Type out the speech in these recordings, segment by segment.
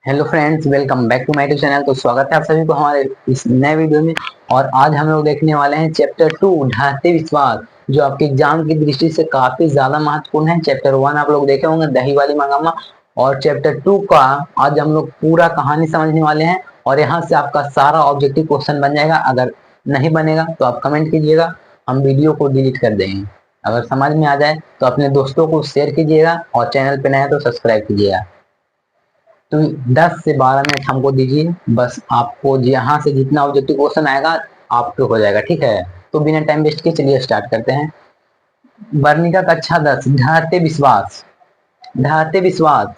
Hello friends, welcome back to my YouTube channel. तो स्वागत है आप सभी को हमारे इस नए वीडियो में। और आज हम लोग देखने वाले हैं चैप्टर 2 ढाते विश्वास, जो आपके एग्जाम की दृष्टि से काफी ज्यादा महत्वपूर्ण है। चैप्टर 1 आप लोग देखे होंगे, दही वाली मंगामा। और चैप्टर 2 का आज हम लोग पूरा कहानी समझने वाले हैं। और यहाँ से आपका सारा ऑब्जेक्टिव क्वेश्चन बन जाएगा। अगर नहीं बनेगा तो आप कमेंट कीजिएगा, हम वीडियो को डिलीट कर देंगे। अगर समझ में आ जाए तो अपने दोस्तों को शेयर कीजिएगा, और चैनल पे नया है तो सब्सक्राइब कीजिएगा। तो 10 से 12 मिनट हमको दीजिए, बस आपको यहाँ से जितना ऑब्जेक्टिव क्वेश्चन आएगा आपको हो जाएगा, ठीक है। तो बिना टाइम वेस्ट के चलिए स्टार्ट करते हैं। वर्णिका कक्षा 10 ढाते विश्वास। ढाते विश्वास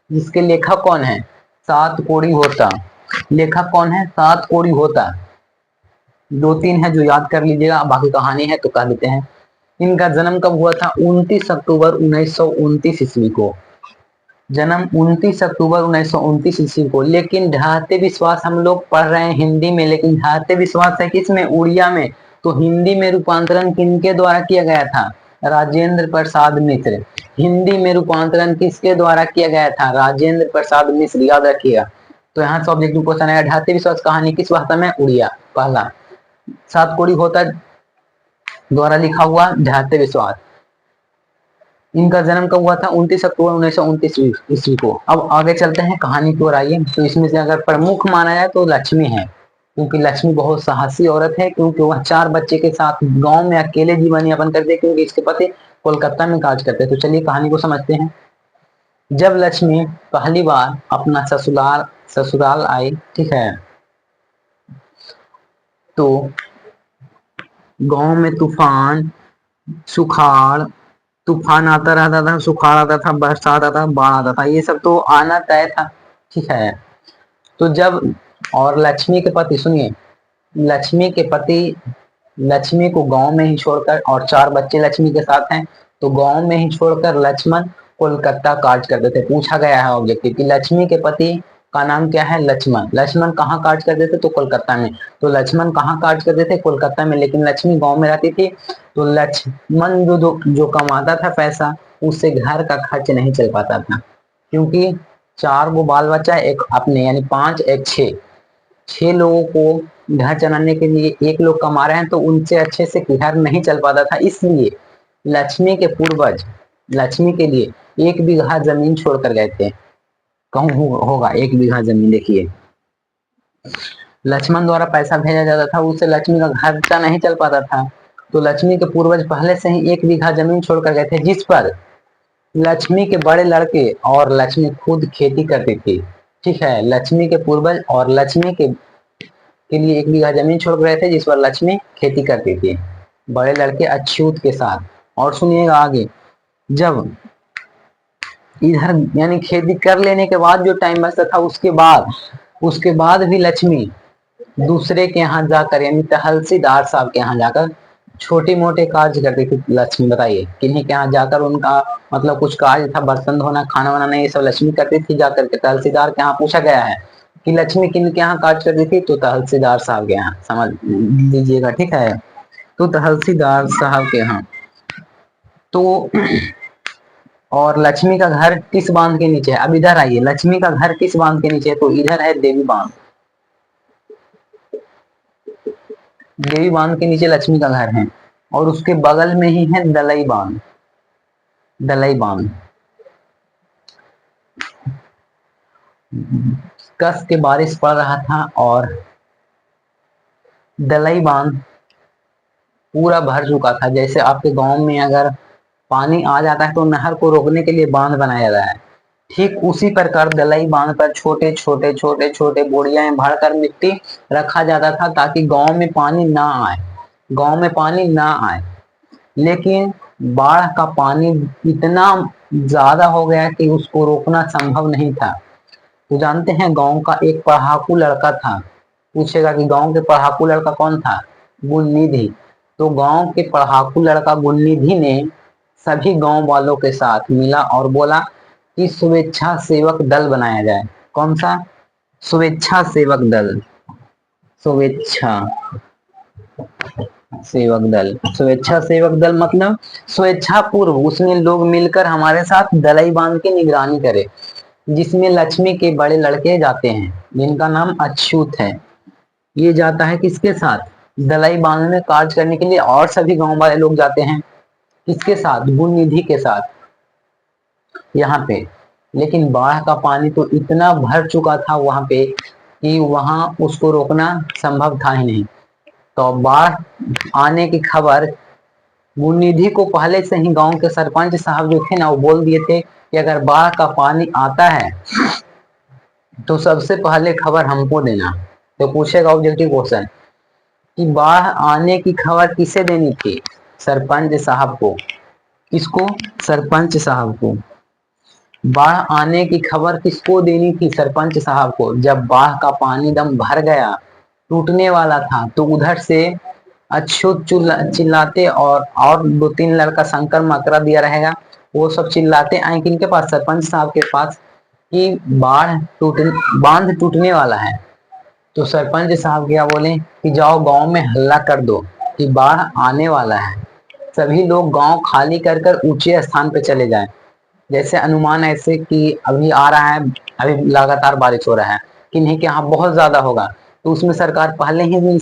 जिसके लेखक कौन है? सात कोड़ी होता। लेखक कौन है? सात कोड़ी होता। दो तीन है जो याद कर लीजिएगा, बाकी कहानी है तो कह देते हैं। इनका जन्म कब हुआ था? 29 अक्टूबर 1929 ईस्वी को। जन्म 29 अक्टूबर 1929 ईस्वी को। लेकिन ढाते विश्वास हम लोग पढ़ रहे हैं हिंदी में, लेकिन ढाते विश्वास है किसमें? उड़िया में। तो हिंदी में रूपांतरण किनके द्वारा किया गया था? राजेंद्र प्रसाद मिश्र। हिंदी में रूपांतरण किसके द्वारा किया गया था? राजेंद्र प्रसाद मिश्र, याद रखिएगा। तो यहाँ से ऑब्जेक्टिव क्वेश्चन आएगा, ढाते विश्वास कहानी किस भाषा में? उड़िया। पहला। सात कोड़ी होता द्वारा लिखा हुआ ढाते विश्वास। इनका जन्म कब हुआ था? 29 अक्टूबर 1929 ईस्वी को। अब आगे चलते हैं कहानी की ओर, आइए। तो इसमें से अगर प्रमुख माना जाए तो लक्ष्मी है, क्योंकि लक्ष्मी बहुत साहसी औरत है, क्योंकि वह 4 बच्चे के साथ गांव में अकेले जीवन यापन करते हैं, क्योंकि इसके पति कोलकाता में काज करते हैं। तो चलिए कहानी को समझते हैं। जब लक्ष्मी पहली बार अपना ससुराल आई, ठीक है, तो गांव में सुखाड़ तूफान आता रहता था, सुखाड़ आता था, बरसात आता था, बाढ़ आता था, ये सब तो आना तय था, ठीक है। तो जब, और लक्ष्मी के पति, सुनिए, लक्ष्मी के पति लक्ष्मी को गांव में ही छोड़कर, और 4 बच्चे लक्ष्मी के साथ हैं, तो गांव में ही छोड़कर लक्ष्मण कोलकाता काज करते थे। पूछा गया है ऑब्जेक्टिव कि लक्ष्मी के पति का नाम क्या है? लक्ष्मण। लक्ष्मण कहाँ काज करते थे? तो कोलकाता में। तो लक्ष्मण कहाँ काज करते थे? कोलकाता में, लेकिन लक्ष्मी गांव में रहती थी। तो लक्ष्मण जो कमाता था पैसा, उससे घर का खर्च नहीं चल पाता था, क्योंकि 4 गो बाल बच्चा, एक अपने यानी 5 एक 6, 6 लोगों को घर चलाने के लिए एक लोग कमा रहे हैं, तो उनसे अच्छे से घर नहीं चल पाता था। इसलिए लक्ष्मी के पूर्वज लक्ष्मी के लिए 1 बीघा जमीन छोड़कर गए थे। कहूँ होगा 1 बीघा जमीन, देखिए। लक्ष्मण द्वारा पैसा भेजा जाता था, उससे लक्ष्मी का खर्चा नहीं चल पाता था। तो लक्ष्मी के पूर्वज पहले से ही 1 बीघा जमीन छोड़कर गए थे, जिस पर लक्ष्मी के बड़े लड़के और लक्ष्मी खुद खेती करती थी, ठीक है। लक्ष्मी के पूर्वज और लक्ष्मी के लिए 1 बीघा जमीन छोड़ रहे थे, जिस पर लक्ष्मी खेती करती थी, बड़े लड़के अच्युत के साथ। और सुनिएगा आगे, जब इधर यानी खेती कर लेने के बाद जो टाइम बचता था, उसके बाद भी लक्ष्मी दूसरे के यहाँ जाकर, यानी तहसीलदार साहब के यहाँ जाकर छोटे मोटे कार्य करती थी। लक्ष्मी, बताइए किन्हीं के यहाँ जाकर उनका मतलब कुछ कार्य था, बर्तन धोना, खाना बनाना, ये सब लक्ष्मी करती थी जाकर के तहसीलदार के यहाँ। पूछा गया है कि लक्ष्मी किन के यहाँ कार्य करती थी? तो तहसीलदार साहब के यहाँ, समझ लीजिएगा, ठीक है। तो तहसीलदार साहब के यहाँ। तो और लक्ष्मी का घर किस बांध के नीचे है? अब इधर आइए, लक्ष्मी का घर किस बांध के नीचे है? तो इधर है देवी बांध। देवी बांध के नीचे लक्ष्मी का घर है, और उसके बगल में ही है दलई बांध। दलई बांध कस के बारिश पड़ रहा था, और दलई बांध पूरा भर चुका था। जैसे आपके गांव में अगर पानी आ जाता है तो नहर को रोकने के लिए बांध बनाया जाता है, ठीक उसी प्रकार दलई बांध पर छोटे छोटे छोटे छोटे बोरियां भरकर मिट्टी रखा जाता था, ताकि गांव में पानी ना आए, गांव में पानी ना आए। लेकिन बाढ़ का पानी इतना ज्यादा हो गया कि उसको रोकना संभव नहीं था। तो जानते हैं, गांव का एक पढ़ाकू लड़का था। पूछेगा कि गांव के पढ़ाकू लड़का कौन था? गुलनिधि। तो गांव के पढ़ाकू लड़का गुलनिधि ने सभी गांव वालों के साथ मिला और बोला कि स्वेच्छा सेवक दल बनाया जाए। कौन सा? स्वेच्छा सेवक दल। स्वेच्छा सेवक दल। स्वेच्छा सेवक दल मतलब स्वेच्छा पूर्व उसमें लोग मिलकर हमारे साथ दलई बांध की निगरानी करे। जिसमें लक्ष्मी के बड़े लड़के जाते हैं जिनका नाम अच्युत है। ये जाता है किसके साथ? दलाई बांध में कार्य करने के लिए, और सभी गांव वाले लोग जाते हैं किसके साथ? गुण निधि के साथ यहाँ पे। लेकिन बाढ़ का पानी तो इतना भर चुका था वहां पे कि वहां उसको रोकना संभव था ही नहीं। तो बाढ़ आने की खबर गुणनिधि को पहले से ही गांव के सरपंच साहब जो थे ना, वो बोल दिए थे कि अगर बाढ़ का पानी आता है तो सबसे पहले खबर हमको देना। तो पूछेगा ऑब्जेक्टिव क्वेश्चन कि बाढ़ आने की खबर किसे देनी थी? सरपंच साहब को। किसको? सरपंच साहब को। बाढ़ आने की खबर किसको देनी थी? सरपंच साहब को। जब बाढ़ का पानी दम भर गया, टूटने वाला था, तो उधर से अछूत चिल्लाते और दो तीन लड़का शंकर मकरा दिया रहेगा, वो सब चिल्लाते आए किनके पास? सरपंच साहब के पास कि बांध टूटने वाला है। तो सरपंच साहब क्या बोले कि जाओ गांव में हल्ला कर दो कि बाढ़ आने वाला है। सभी लोग गांव खाली कर कर ऊंचे स्थान पे चले जाएं। जैसे अनुमान ऐसे कि अभी आ रहा है, अभी लगातार बारिश हो रहा है, किन्हीं के यहाँ बहुत ज्यादा होगा, तो उसमें सरकार पहले ही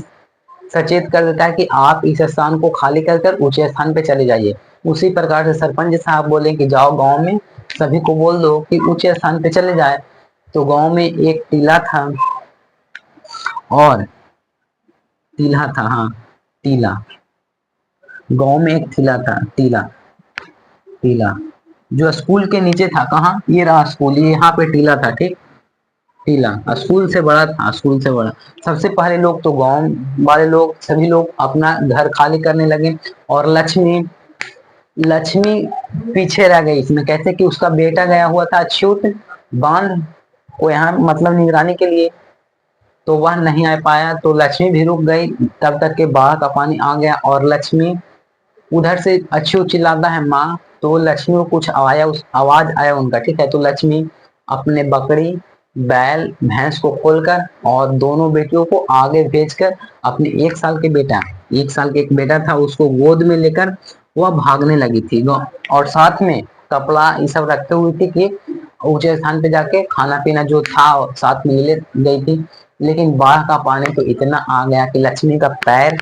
सचेत कर देता है कि आप इस स्थान को खाली कर कर ऊंचे स्थान पे चले जाइए। उसी प्रकार से सरपंच साहब बोले कि जाओ गांव में सभी को बोल दो कि ऊंचे स्थान पे चले जाए। तो गांव में एक टीला था, और टीला था, हाँ टीला। गांव में एक टीला था, टीला टीला जो स्कूल के नीचे था। कहाँ? ये रहा स्कूल, ये यहाँ पे टीला था, ठीक। टीला स्कूल से बड़ा था, स्कूल से बड़ा। सबसे पहले लोग तो गांव वाले लोग सभी लोग अपना घर खाली करने लगे, और लक्ष्मी लक्ष्मी पीछे रह गई इसमें। कैसे? कि उसका बेटा गया हुआ था अच्युत बांध को यहाँ मतलब निगरानी के लिए, तो वह नहीं आ पाया, तो लक्ष्मी भी रुक गई। तब तक के बाढ़ का पानी आ गया, और लक्ष्मी उधर से अच्युत चिल्लाता है माँ, तो लक्ष्मी को कुछ आया, उस आवाज आया उनका, ठीक है। तो लक्ष्मी अपने बकरी बैल भैंस को खोलकर और दोनों बेटियों को आगे भेजकर अपने 1 साल के बेटा, 1 साल के एक बेटा था, उसको गोद में लेकर वह भागने लगी थी। और साथ में कपड़ा ये सब रखते हुए थी कि ऊंचे स्थान पे जाके खाना पीना जो था साथ में ले गई थी। लेकिन बाढ़ का पानी तो इतना आ गया कि लक्ष्मी का पैर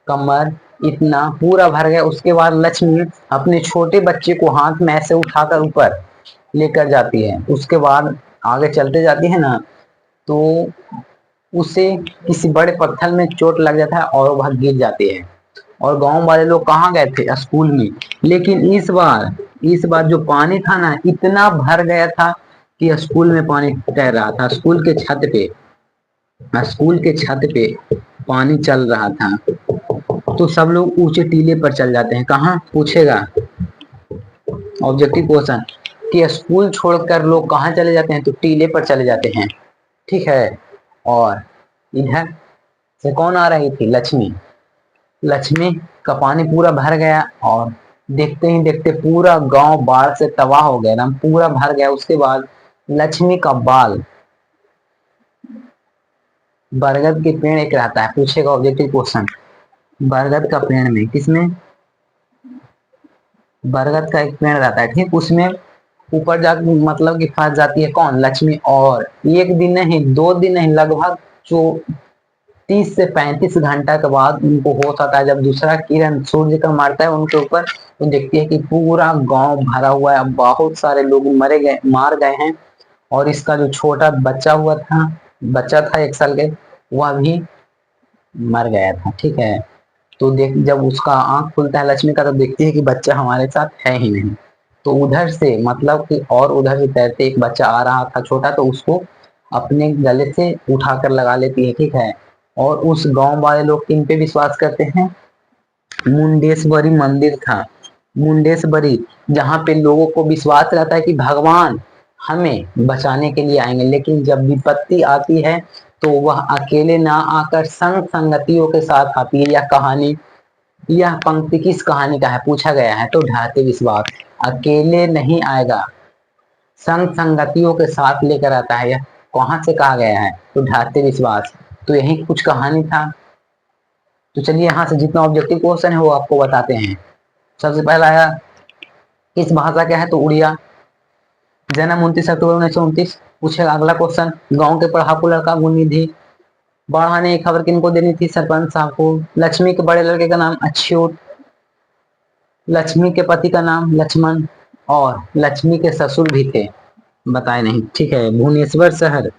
कमर इतना पूरा भर गया। उसके बाद लक्ष्मी अपने छोटे बच्चे को हाथ में ऐसे उठाकर ऊपर लेकर जाती है। उसके बाद आगे चलते जाती है ना, तो उसे किसी बड़े पत्थर में चोट लग जाता है और वह गिर जाती है। और गांव वाले लोग कहाँ गए थे? स्कूल में। लेकिन इस बार जो पानी था ना, इतना भर गया था कि स्कूल में पानी तैर रहा था। स्कूल के छत पे पानी चल रहा था। तो सब लोग ऊंचे टीले पर चल जाते हैं। कहाँ? पूछेगा ऑब्जेक्टिव क्वेश्चन कि स्कूल छोड़कर लोग कहाँ चले जाते हैं? तो टीले पर चले जाते हैं, ठीक है। और इधर से कौन आ रही थी? लक्ष्मी। लक्ष्मी का पानी पूरा भर गया, और देखते ही देखते पूरा गांव बाढ़ से तबाह हो गया, एकदम पूरा भर गया। उसके बाद लक्ष्मी का बाल बरगद के पेड़ एक रहता है। पूछेगा ऑब्जेक्टिव क्वेश्चन बरगद का पेड़ में, किसमें? बरगद का एक पेड़ रहता है, ठीक। उसमें ऊपर जाकर मतलब कि फंस जाती है कौन? लक्ष्मी। और एक दिन नहीं, 2 दिन नहीं, लगभग जो 30 से 35 घंटा के बाद उनको होश आता है। जब दूसरा किरण सूर्य का मारता है उनके ऊपर, तो देखती है कि पूरा गांव भरा हुआ है, बहुत सारे लोग मार गए हैं। और इसका जो छोटा बच्चा था 1 साल के, वह भी मर गया था, ठीक है। तो देख जब उसका आंख खुलता है लक्ष्मी का, तो देखती है कि बच्चा हमारे साथ है ही नहीं। तो उधर से मतलब कि और उधर से तैरते एक बच्चा आ रहा था छोटा, तो उसको अपने गले से उठाकर लगा लेती है, ठीक है। और उस गांव वाले लोग किन पे विश्वास करते हैं? मुंडेश्वरी मंदिर था, मुंडेश्वरी, जहाँ पे लोगों को विश्वास रहता है कि भगवान हमें बचाने के लिए आएंगे। लेकिन जब विपत्ति आती है तो वह अकेले ना आकर संग संगतियों के साथ आती है। यह पंक्ति किस कहानी का है? पूछा गया है। तो ढाते विश्वास अकेले नहीं आएगा, संग संगतियों के साथ लेकर आता है। यह कहाँ से कहा गया है? तो ढाते विश्वास। तो यही कुछ कहानी था। तो चलिए यहाँ से जितना ऑब्जेक्टिव क्वेश्चन है वो आपको बताते हैं। सबसे पहला है किस भाषा का है? तो उड़िया। जन्म 29 अक्टूबर 1929। पूछेगा अगला क्वेश्चन, गांव के पढ़ाकू लड़का गुणनिधि, बढ़ाने की खबर किनको देनी थी? सरपंच साहब को। लक्ष्मी के बड़े लड़के का नाम अच्युत, लक्ष्मी के पति का नाम लक्ष्मण, और लक्ष्मी के ससुर भी थे, बताए नहीं। ठीक है, भुवनेश्वर शहर,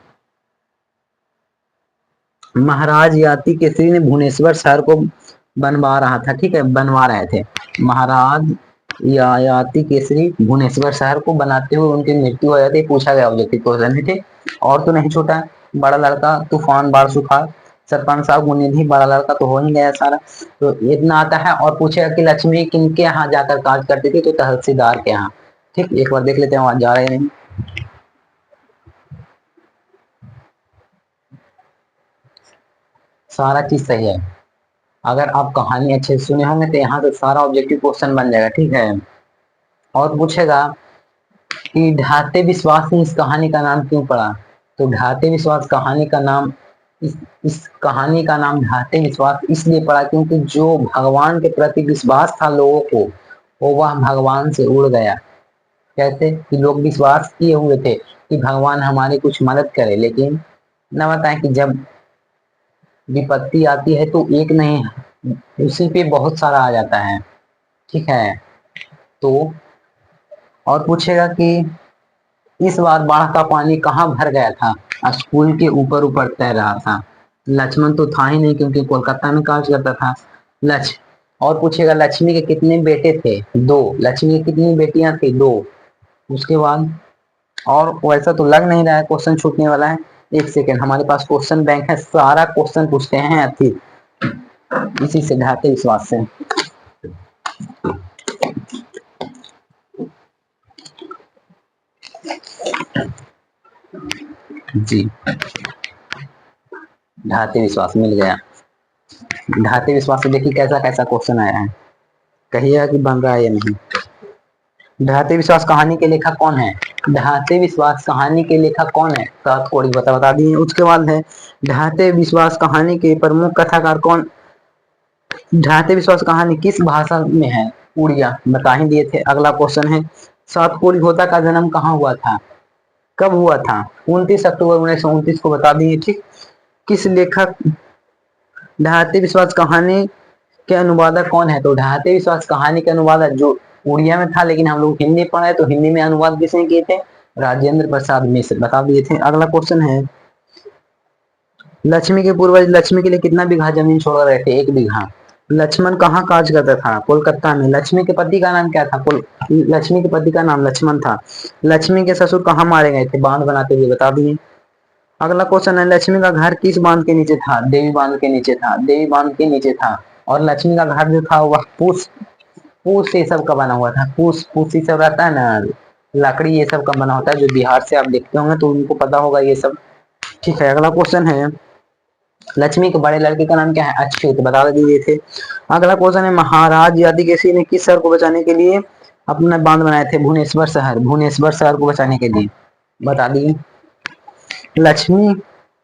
महाराज याति केसरी ने भुवनेश्वर शहर को बनवा रहा था। ठीक है, बनवा रहे थे। महाराज याति केसरी भुवनेश्वर शहर को बनाते हुए उनकी मृत्यु हो जाती है। पूछा गया ऑब्जेक्टिव क्वेश्चन है। ठीक, और तो नहीं छूटा। बड़ा लड़का तूफान बाढ़ सुखाड़, सरपंच साहब गुणनिधि, बड़ा लड़का तो हो ही गया सारा, तो इतना आता है। और पूछेगा कि लक्ष्मी किनके यहाँ जाकर कार्य करती थी? तो तहसीलदार के यहाँ। ठीक, एक बार देख लेते हैं वहां जा रहे नहीं। सारा चीज सही है। अगर आप कहानी अच्छे से सुने होंगे तो यहाँ से सारा ऑब्जेक्टिव क्वेश्चन बन जाएगा। ठीक है, और पूछेगा कि ढाते विश्वास ने इस कहानी का नाम क्यों पड़ा? तो ढाते विश्वास कहानी का नाम, इस कहानी का नाम ढाते विश्वास इसलिए पड़ा क्योंकि जो भगवान के प्रति विश्वास था लोगों को, वो वह भगवान से उड़ गया। कैसे? कि लोग विश्वास किए हुए थे कि भगवान हमारी कुछ मदद करे, लेकिन न बताएं कि जब विपत्ति आती है तो एक नहीं, उसी पे बहुत सारा आ जाता है। ठीक है, तो और पूछेगा कि इस बार बाढ़ का पानी कहाँ भर गया था? स्कूल के ऊपर ऊपर तैर रहा था। लक्ष्मण तो था ही नहीं क्योंकि कोलकाता में कार्य करता था। लक्ष्य, और पूछेगा लक्ष्मी के कितने बेटे थे? दो। लक्ष्मी की कितनी बेटियां थी? दो। उसके बाद, और वैसा तो लग नहीं रहा है क्वेश्चन छूटने वाला है। एक सेकेंड, हमारे पास क्वेश्चन बैंक है, सारा क्वेश्चन पूछते हैं अति इसी से ढाते विश्वास से। जी, ढाते विश्वास मिल गया। ढाते विश्वास से देखिए कैसा कैसा क्वेश्चन आया है, कहिएगा कि बन रहा है या नहीं। ढाते विश्वास कहानी के लेखक कौन है? ढाते विश्वास कहानी के लेखक कौन है? सात कोड़ी बता दिए। उसके बाद है ढाते विश्वास कहानी के प्रमुख कथाकार कौन? ढाते विश्वास कहानी किस भाषा में है? उड़िया, बता ही दिए थे। अगला क्वेश्चन है सात कोड़ी होता का जन्म कहाँ हुआ था? कब हुआ था? 29 अक्टूबर 1929 को बता दिए। ठीक, किस लेखक? ढाते विश्वास कहानी के अनुवादक कौन है? तो ढाते विश्वास कहानी के अनुवादक जो उड़िया में था, लेकिन हम लोग हिंदी पढ़े तो हिंदी में अनुवाद किसने किए थे? राजेंद्र प्रसाद मिश्र, बता दिए थे। अगला क्वेश्चन है लक्ष्मी के पूर्वज लक्ष्मी के लिए कितना बीघा जमीन छोड़ रहे थे? 1 बीघा। लक्ष्मण कहाँ काज करता था? कोलकाता में। लक्ष्मी के पति का नाम क्या था? लक्ष्मी के पति का नाम लक्ष्मण था। लक्ष्मी के ससुर कहाँ मारे गए थे? बांध बनाते हुए, बता दिए। अगला क्वेश्चन है लक्ष्मी का घर किस बांध के नीचे था? देवी बांध के नीचे था। देवी बांध के नीचे था। और लक्ष्मी का घर जो था वह पूस पूस ये सब का बना हुआ था। पूस पूस ये सब रहता है ना, लकड़ी ये सब का बना होता है, जो बिहार से आप देखते होंगे तो उनको पता होगा ये सब। ठीक है, अगला क्वेश्चन है लक्ष्मी के बड़े लड़के का नाम क्या है? अच्युत, बता दिए थे। अगला क्वेश्चन है महाराज यादगिरी ने किस शहर को बचाने के लिए अपना बांध बनाए थे? भुवनेश्वर शहर। भुवनेश्वर शहर को बचाने के लिए, बता दिए। लक्ष्मी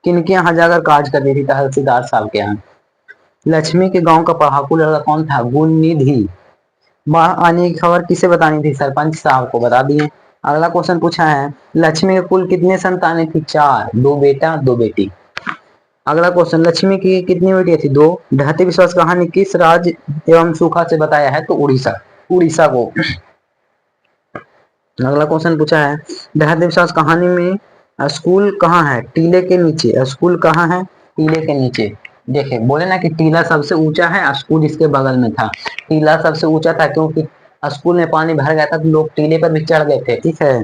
किनके यहाँ जाकर काज करती थी? तहसीलदार साहब के यहाँ। लक्ष्मी के गांव का पढ़ाकू लड़का कौन था? गुणनिधि। बाढ़ आने की खबर किसे बतानी थी? सरपंच साहब को, बता दिए। अगला क्वेश्चन पूछा है लक्ष्मी के कुल कितने संतानें थी? 4, 2 बेटा 2 बेटी। अगला क्वेश्चन लक्ष्मी की कितनी बेटियां थी? 2। ढाते विश्वास कहानी किस राज्य एवं सूखा से बताया है? तो उड़ीसा, उड़ीसा को। अगला क्वेश्चन पूछा है ढाते विश्वास कहानी में स्कूल कहाँ है? टीले के नीचे। स्कूल कहाँ है? टीले के नीचे। देखे बोले ना कि टीला सबसे ऊंचा है, स्कूल इसके बगल में था। टीला सबसे ऊंचा था क्योंकि स्कूल में पानी भर गया था तो लोग टीले पर भी चढ़ गए थे। ठीक है,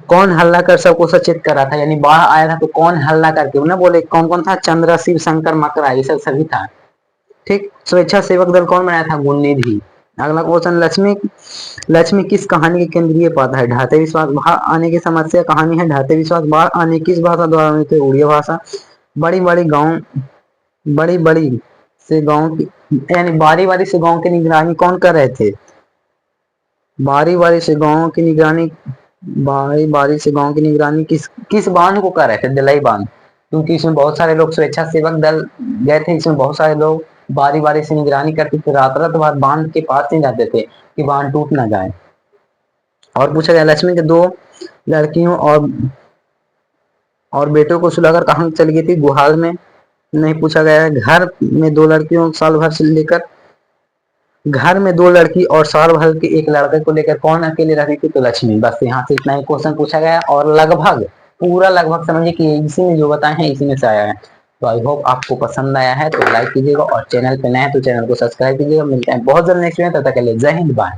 कौन हल्ला कर सबको सचेत कर रहा था? यानी बाढ़ आया था तो कौन हल्ला करके ना बोले? कौन कौन था? चंद्र, शिव शंकर, मकरा, ये सब सभी था। ठीक, स्वेच्छा सेवक दल कौन बनाया था? गुणनिधि। अगला क्वेश्चन लक्ष्मी लक्ष्मी किस कहानी के केंद्रीय पात्र है? ढाते विश्वास बाढ़ आने की समस्या कहानी है। ढाते विश्वास बाढ़ आने किस भाषा द्वारा हुई थी? उड़िया भाषा। बड़ी बड़ी गांव बड़ी बड़ी से गांव की, यानी बारी बारी से गांव की निगरानी कौन कर रहे थे? बारी बारी से गांव की निगरानी, बारी बारी से गांव की निगरानी किस किस बांध को कर रहे थे? दलाई बांध, क्योंकि इसमें बहुत सारे लोग स्वेच्छा सेवक दल गए थे। इसमें बहुत सारे लोग बारी बारी से निगरानी करते थे, रात रात बाद बांध के पास नहीं जाते थे कि बांध टूट ना जाए। और पूछा गया लक्ष्मी के दो लड़कियों और बेटों को सुलाकर कहाँ चली गई थी, गुहाल में। नहीं पूछा गया है घर में दो लड़कियों साल भर से लेकर, घर में दो लड़की और साल भर के एक लड़के को लेकर कौन अकेले रहती थी, तो लक्ष्मी। बस यहाँ से इतना ही क्वेश्चन पूछा गया और लगभग पूरा लगभग समझिए कि इसी में जो बताए हैं इसी में से आया है। तो आई होप आपको पसंद आया है, तो लाइक कीजिएगा और चैनल पे नए हैं तो चैनल को सब्सक्राइब कीजिएगा। मिलते हैं बहुत जल्द नेक्स्ट में, तब तक के लिए जय हिंद, बाय।